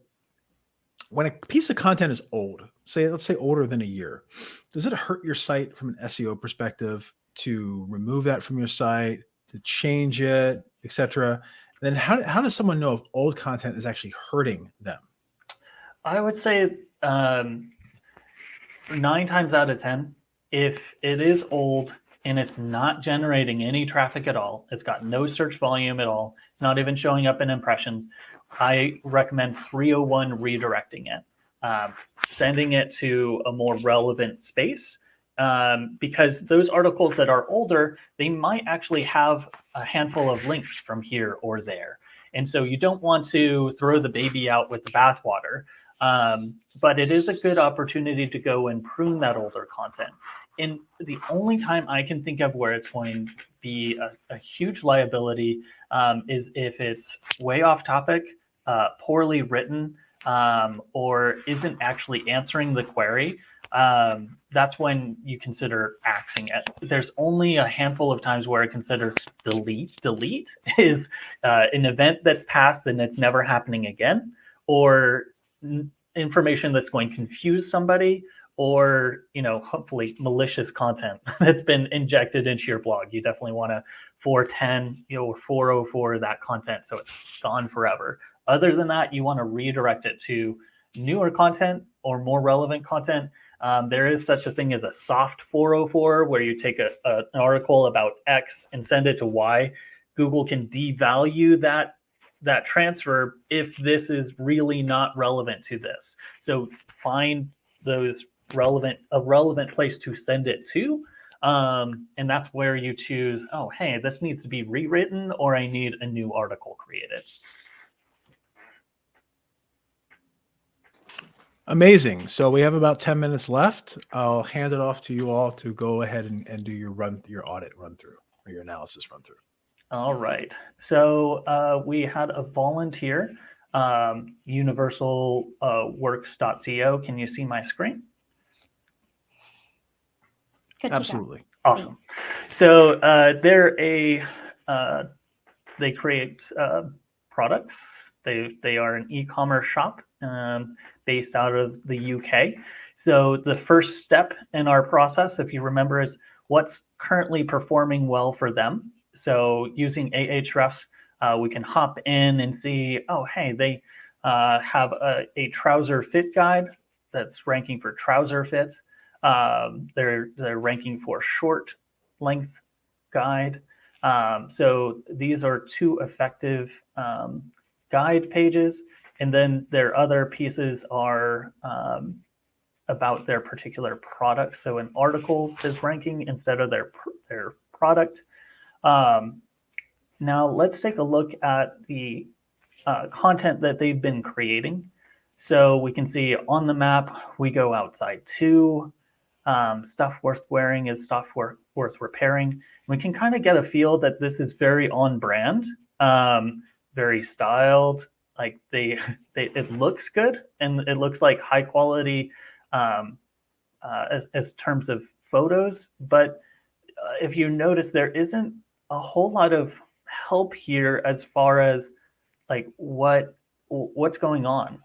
when a piece of content is old, let's say older than a year, does it hurt your site from an SEO perspective to remove that from your site, to change it, etc.? Then how does someone know if old content is actually hurting them? I would say 9 times out of 10, if it is old and it's not generating any traffic at all, it's got no search volume at all, not even showing up in impressions, I recommend 301 redirecting it, sending it to a more relevant space, because those articles that are older, they might actually have a handful of links from here or there. And so you don't want to throw the baby out with the bathwater. But it is a good opportunity to go and prune that older content. And the only time I can think of where it's going to be a huge liability is if it's way off topic, poorly written, or isn't actually answering the query, that's when you consider axing it. There's only a handful of times where I consider delete. Delete is an event that's passed and it's never happening again, or information that's going to confuse somebody, or hopefully malicious content that's been injected into your blog. You definitely want to 410 or 404 that content so it's gone forever. Other than that, you want to redirect it to newer content or more relevant content. There is such a thing as a soft 404, where you take an article about X and send it to Y. Google can devalue that transfer if this is really not relevant to this. So find a relevant place to send it to. And that's where you choose, oh, hey, this needs to be rewritten, or I need a new article created. Amazing. So we have about 10 minutes left. I'll hand it off to you all to go ahead and do your audit run through, or your analysis run through. All right. So we had a volunteer, universalworks.co. Can you see my screen? Absolutely. Awesome. So they create products. They are an e-commerce shop based out of the UK. So the first step in our process, if you remember, is what's currently performing well for them. So using Ahrefs, we can hop in and see, oh, hey, they have a trouser fit guide that's ranking for trouser fit. They're ranking for short length guide. So these are two effective guide pages. And then their other pieces are about their particular product. So an article is ranking instead of their product. Now let's take a look at the content that they've been creating. So we can see on the map, we go outside too. Stuff worth wearing is stuff worth repairing. We can kind of get a feel that this is very on brand, very styled. Like it looks good, and it looks like high quality as terms of photos. But if you notice, there isn't a whole lot of help here as far as like what's going on.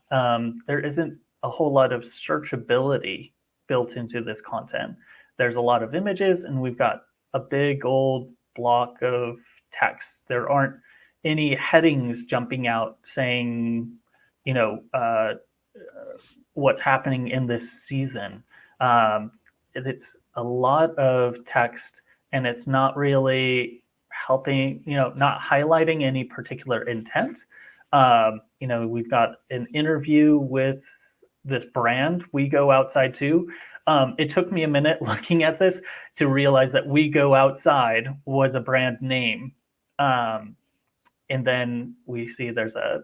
There isn't a whole lot of searchability built into this content. There's a lot of images, and we've got a big old block of text. There aren't any headings jumping out saying, what's happening in this season. It's a lot of text, and it's not really helping, not highlighting any particular intent. We've got an interview with this brand, We Go Outside Too. It took me a minute looking at this to realize that We Go Outside was a brand name. And then we see there's a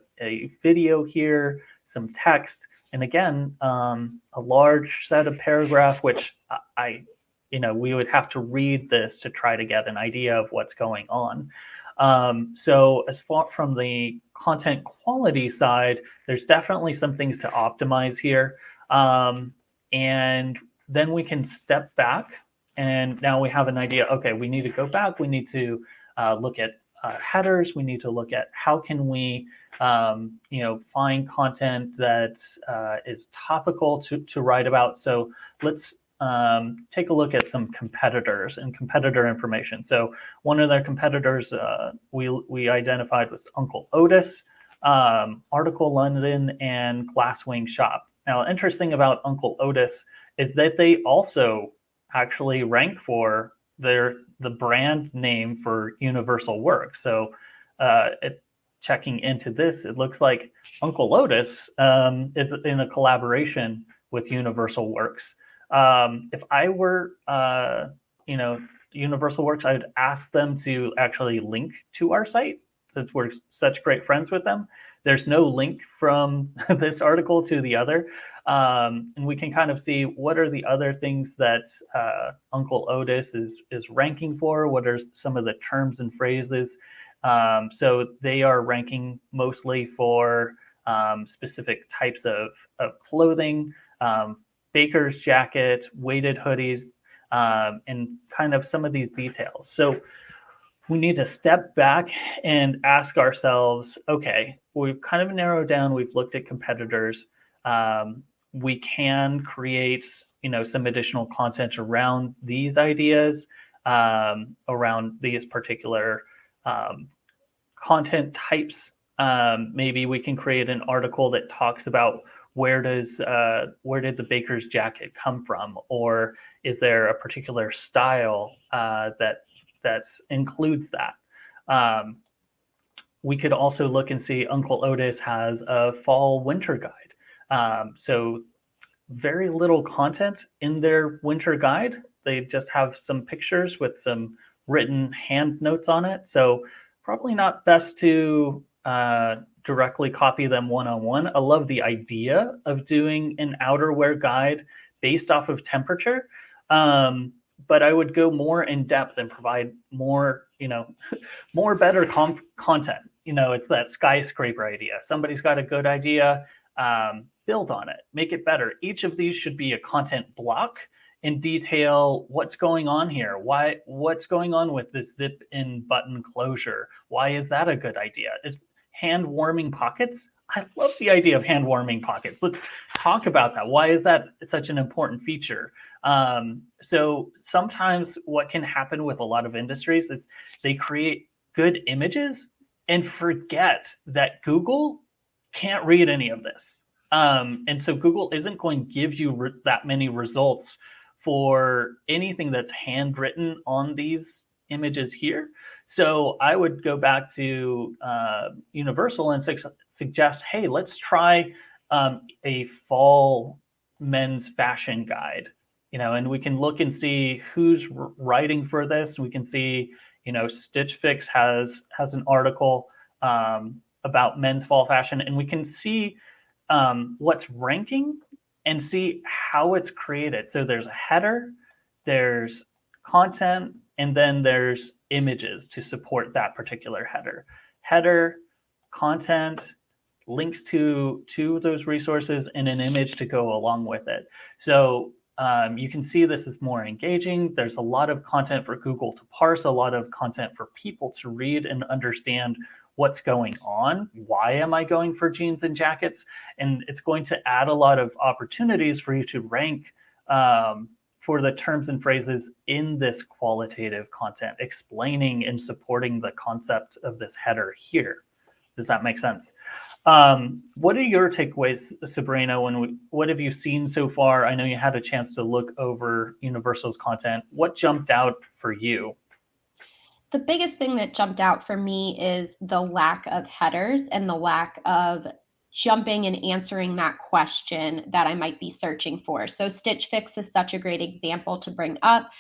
video here, some text, and again, a large set of paragraph, which we would have to read this to try to get an idea of what's going on. So as far from the content quality side, there's definitely some things to optimize here. And then we can step back, and now we have an idea. Okay, we need to go back. We need to look at headers. We need to look at how can we find content that is topical to write about. So let's take a look at some competitors and competitor information. So one of their competitors we identified was Uncle Otis, Article London, and Glasswing Shop. Now, interesting about Uncle Otis is that they also actually rank for the brand name for Universal Works. So checking into this, it looks like Uncle Otis is in a collaboration with Universal Works. If I were, Universal Works, I would ask them to actually link to our site, since we're such great friends with them. There's no link from this article to the other. And we can kind of see what are the other things that Uncle Otis is ranking for. What are some of the terms and phrases? So they are ranking mostly for specific types of clothing, baker's jacket, weighted hoodies, and kind of some of these details. So we need to step back and ask ourselves, okay, we've kind of narrowed down, we've looked at competitors. We can create, some additional content around these ideas, around these particular content types. Maybe we can create an article that talks about where did the baker's jacket come from, or is there a particular style that includes that. We could also look and see Uncle Otis has a fall winter guide. So very little content in their winter guide. They just have some pictures with some written hand notes on it. So probably not best to directly copy them one-on-one. I love the idea of doing an outerwear guide based off of temperature. But I would go more in depth and provide more, more better content. It's that skyscraper idea. Somebody's got a good idea, build on it, make it better. Each of these should be a content block and detail what's going on here. What's going on with this zip in button closure? Why is that a good idea? It's hand warming pockets. I love the idea of hand warming pockets. Let's talk about that. Why is that such an important feature? So sometimes what can happen with a lot of industries is they create good images and forget that Google can't read any of this. And so Google isn't going to give you that many results for anything that's handwritten on these images here. So I would go back to Universal and suggest, hey, let's try a fall men's fashion guide, and we can look and see who's writing for this. We can see, Stitch Fix has an article about men's fall fashion, and we can see what's ranking and see how it's created. So there's a header, there's content, and then there's images to support that particular header. Header, content, links to those resources, and an image to go along with it. So you can see this is more engaging. There's a lot of content for Google to parse, a lot of content for people to read and understand what's going on. Why am I going for jeans and jackets? And it's going to add a lot of opportunities for you to rank for the terms and phrases in this qualitative content, explaining and supporting the concept of this header here. Does that make sense? What are your takeaways, Sabrina? What have you seen so far? I know you had a chance to look over Universal's content. What jumped out for you? The biggest thing that jumped out for me is the lack of headers and the lack of jumping and answering that question that I might be searching for. So Stitch Fix is such a great example to bring up.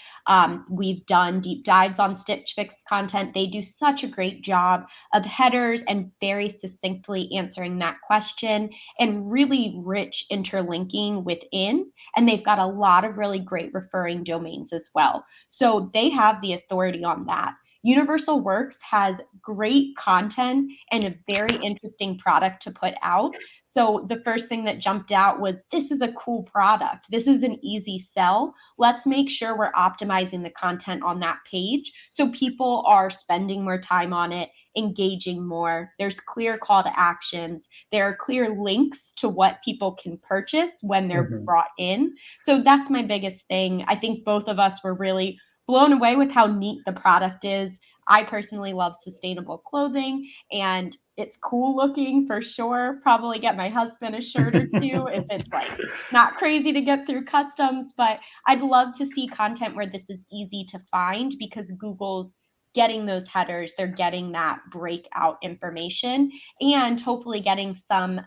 We've done deep dives on Stitch Fix content. They do such a great job of headers and very succinctly answering that question and really rich interlinking within. And they've got a lot of really great referring domains as well. So they have the authority on that. Universal Works has great content and a very interesting product to put out. So the first thing that jumped out was, this is a cool product. This is an easy sell. Let's make sure we're optimizing the content on that page so people are spending more time on it, engaging more. There's clear call to actions. There are clear links to what people can purchase when they're brought in. So that's my biggest thing. I think both of us were really blown away with how neat the product is. I personally love sustainable clothing, and it's cool looking for sure. Probably get my husband a shirt or two if it's like not crazy to get through customs, but I'd love to see content where this is easy to find because Google's getting those headers, they're getting that breakout information, and hopefully getting some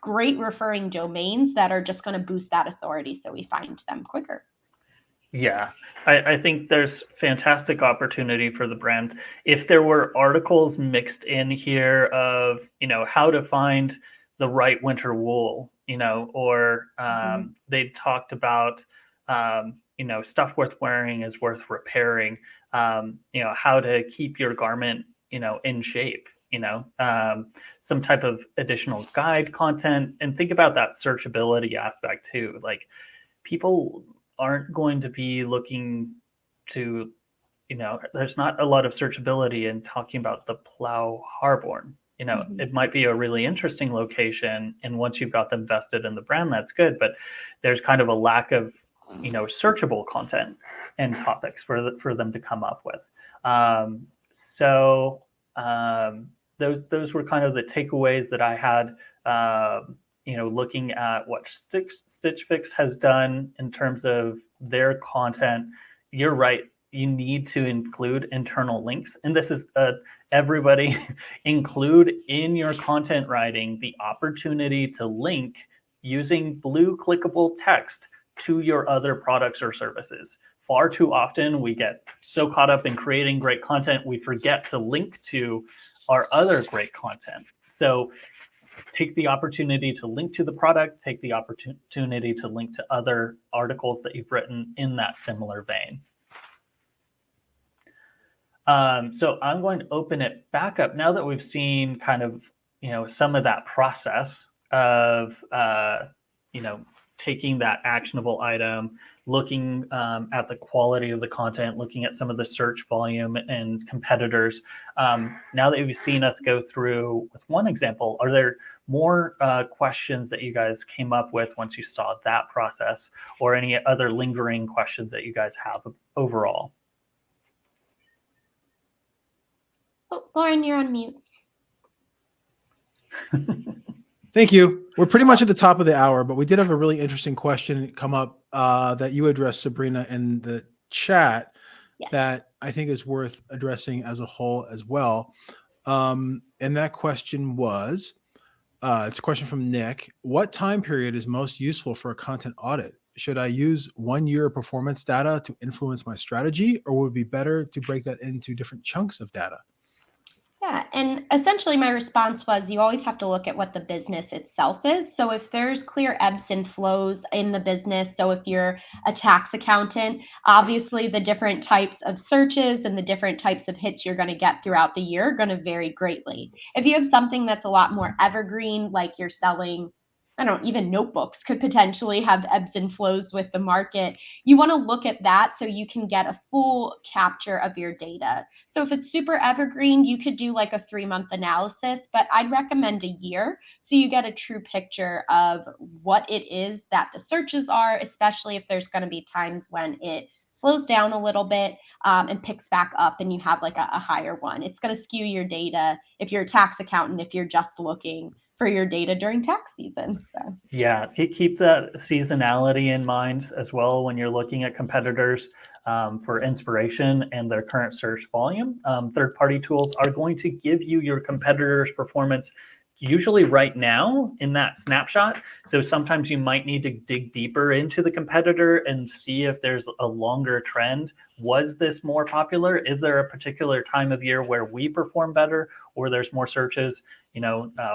great referring domains that are just going to boost that authority so we find them quicker. Yeah, I think there's fantastic opportunity for the brand. If there were articles mixed in here of, how to find the right winter wool, or they talked about, stuff worth wearing is worth repairing, how to keep your garment, in shape. some type of additional guide content, and think about that searchability aspect too. Like, people aren't going to be looking to, there's not a lot of searchability in talking about the Plough Harborne. It might be a really interesting location, and once you've got them vested in the brand, that's good. But there's kind of a lack of, searchable content and topics for them to come up with. Those were kind of the takeaways that I had. Looking at what Stitch Fix has done in terms of their content. You're right. You need to include internal links, and this is everybody include in your content writing the opportunity to link using blue clickable text to your other products or services. Far too often we get so caught up in creating great content, we forget to link to our other great content. So take the opportunity to link to the product, take the opportunity to link to other articles that you've written in that similar vein. So I'm going to open it back up now that we've seen kind of, some of that process of, taking that actionable item, looking at the quality of the content, looking at some of the search volume and competitors. Now that you've seen us go through with one example, are there more questions that you guys came up with once you saw that process, or any other lingering questions that you guys have overall? Oh, Lauren, you're on mute. Thank you. We're pretty much at the top of the hour, but we did have a really interesting question come up that you addressed, Sabrina, in the chat. Yes. That I think is worth addressing as a whole as well. And that question was, it's a question from Nick. What time period is most useful for a content audit? Should I use 1 year performance data to influence my strategy, or would it be better to break that into different chunks of data? Yeah, and essentially my response was you always have to look at what the business itself is. So if there's clear ebbs and flows in the business, so if you're a tax accountant, obviously the different types of searches and the different types of hits you're going to get throughout the year are going to vary greatly. If you have something that's a lot more evergreen, like you're selling, even notebooks could potentially have ebbs and flows with the market. You want to look at that so you can get a full capture of your data. So if it's super evergreen, you could do like a 3-month analysis, but I'd recommend a year so you get a true picture of what it is that the searches are, especially if there's going to be times when it slows down a little bit and picks back up and you have like a higher one. It's going to skew your data if you're a tax accountant, if you're just looking for your data during tax season. So yeah, keep that seasonality in mind as well when you're looking at competitors for inspiration and their current search volume. Third-party tools are going to give you your competitors' performance usually right now in that snapshot. So sometimes you might need to dig deeper into the competitor and see if there's a longer trend. Was this more popular? Is there a particular time of year where we perform better, or there's more searches?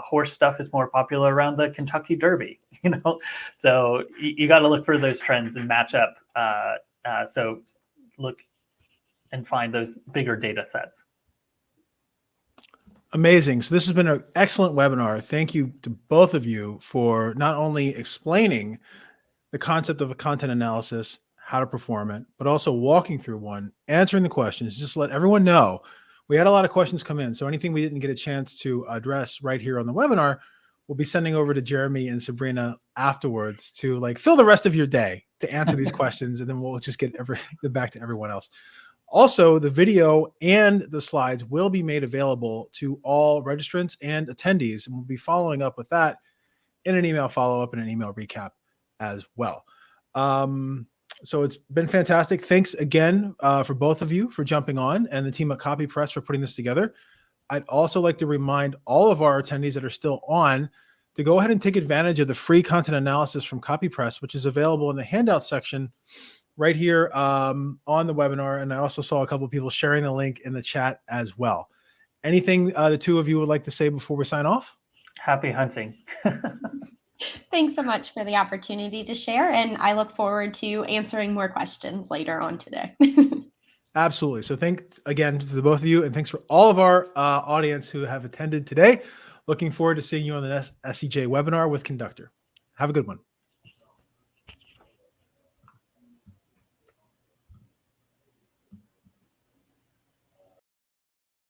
Horse stuff is more popular around the Kentucky Derby, so you got to look for those trends and match up. So look and find those bigger data sets. Amazing. So this has been an excellent webinar. Thank you to both of you for not only explaining the concept of a content analysis, how to perform it, but also walking through one, answering the questions, just to let everyone know. We had a lot of questions come in, so anything we didn't get a chance to address right here on the webinar, we'll be sending over to Jeremy and Sabrina afterwards to fill the rest of your day to answer these questions, and then we'll just get back to everyone else. Also, the video and the slides will be made available to all registrants and attendees, and we'll be following up with that in an email follow-up and an email recap as well. So it's been fantastic. Thanks again for both of you for jumping on, and the team at CopyPress for putting this together. I'd also like to remind all of our attendees that are still on to go ahead and take advantage of the free content analysis from CopyPress, which is available in the handout section right here on the webinar. And I also saw a couple of people sharing the link in the chat as well. Anything the two of you would like to say before we sign off? Happy hunting. Thanks so much for the opportunity to share, and I look forward to answering more questions later on today. Absolutely. So thanks again to the both of you, and thanks for all of our audience who have attended today. Looking forward to seeing you on the SEJ webinar with Conductor. Have a good one.